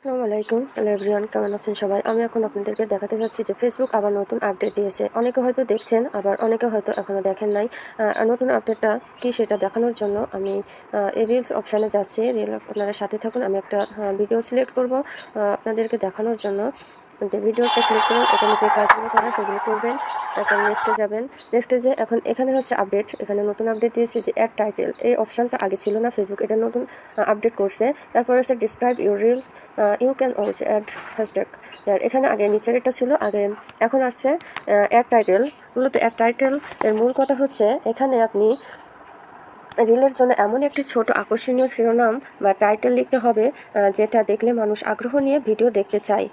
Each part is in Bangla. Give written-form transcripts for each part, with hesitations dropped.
আসসালামু আলাইকুম। হ্যালো এভরিওয়ান, কেমন আছেন সবাই? আমি এখন আপনাদেরকে দেখাতে যাচ্ছি যে ফেসবুক আবার নতুন আপডেট দিয়েছে। অনেকে হয়তো দেখছেন, আবার অনেকে হয়তো এখনও দেখেন নাই। নতুন আপডেটটা কি সেটা দেখানোর জন্য আমি এই রিলস অপশানে যাচ্ছি। আপনারা সাথে থাকুন। আমি একটা ভিডিও সিলেক্ট করব আপনাদেরকে দেখানোর জন্য। যে ভিডিওটা সিলেক্ট করুন, এখানে যে কাজগুলো করা সেগুলো করবেন। এখন নেক্সটে যাবেন। নেক্সটে যে এখন এখানে হচ্ছে আপডেট, এখানে নতুন আপডেট দিয়েছে যে অ্যাড টাইটেল। এই অপশানটা আগে ছিল না, ফেসবুক এটা নতুন আপডেট করছে। তারপরে হচ্ছে describe your reels, you can also add hashtag. এখানে আগে নিচের এটা ছিল আগে, এখন আসছে অ্যাড টাইটেল। মূলত অ্যাড টাইটেল এর মূল কথা হচ্ছে এখানে আপনি রিলের জন্য এমন একটি ছোট আকর্ষণীয় শিরোনাম বা টাইটেল লিখতে হবে যেটা দেখলে মানুষ আগ্রহ নিয়ে ভিডিও দেখতে চায়।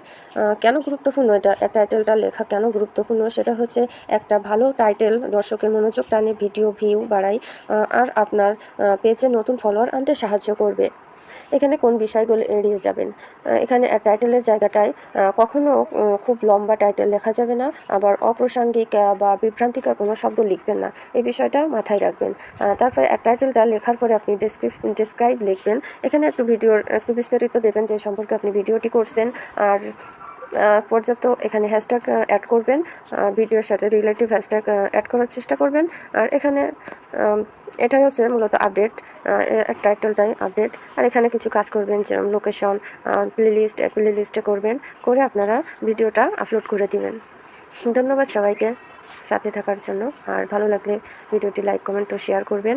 কেন গুরুত্বপূর্ণ এটা টাইটেলটা লেখা কেন গুরুত্বপূর্ণ সেটা হচ্ছে একটা ভালো টাইটেল দর্শকের মনোযোগ টানে, ভিডিও ভিউ বাড়ায়, আর আপনার পেজে নতুন ফলোয়ার আনতে সাহায্য করবে। এখানে কোন বিষয়গুলো এড়িয়ে যাবেন? এখানে টাইটেলের জায়গাটায় কখনো খুব লম্বা টাইটেল লেখা যাবে না, আবার অপ্রাসঙ্গিক বা বিভ্রান্তিকর কোনো শব্দ লিখবেন না, এই বিষয়টা মাথায় রাখবেন। তারপরে টাইটেলটা লেখার পরে আপনি ডিসক্রাইব লিখবেন। এখানে একটু বিস্তারিত দেবেন যে সম্পর্কে আপনি ভিডিওটি করছেন, আর পর্যাপ্ত এখানে হ্যাশট্যাগ অ্যাড করবেন, ভিডিওর সাথে রিলেটিভ হ্যাশট্যাগ অ্যাড করার চেষ্টা করবেন। আর এখানে এটাই হচ্ছে মূলত আপডেট, টাইটেলটাই আপডেট। আর এখানে কিছু কাজ করবেন, যেমন লোকেশন, প্লেলিস্টে করবেন, করে আপনারা ভিডিওটা আপলোড করে দিবেন। ধন্যবাদ সবাইকে সাথে থাকার জন্য। আর ভালো লাগলে ভিডিওটি লাইক, কমেন্ট ও শেয়ার করবেন।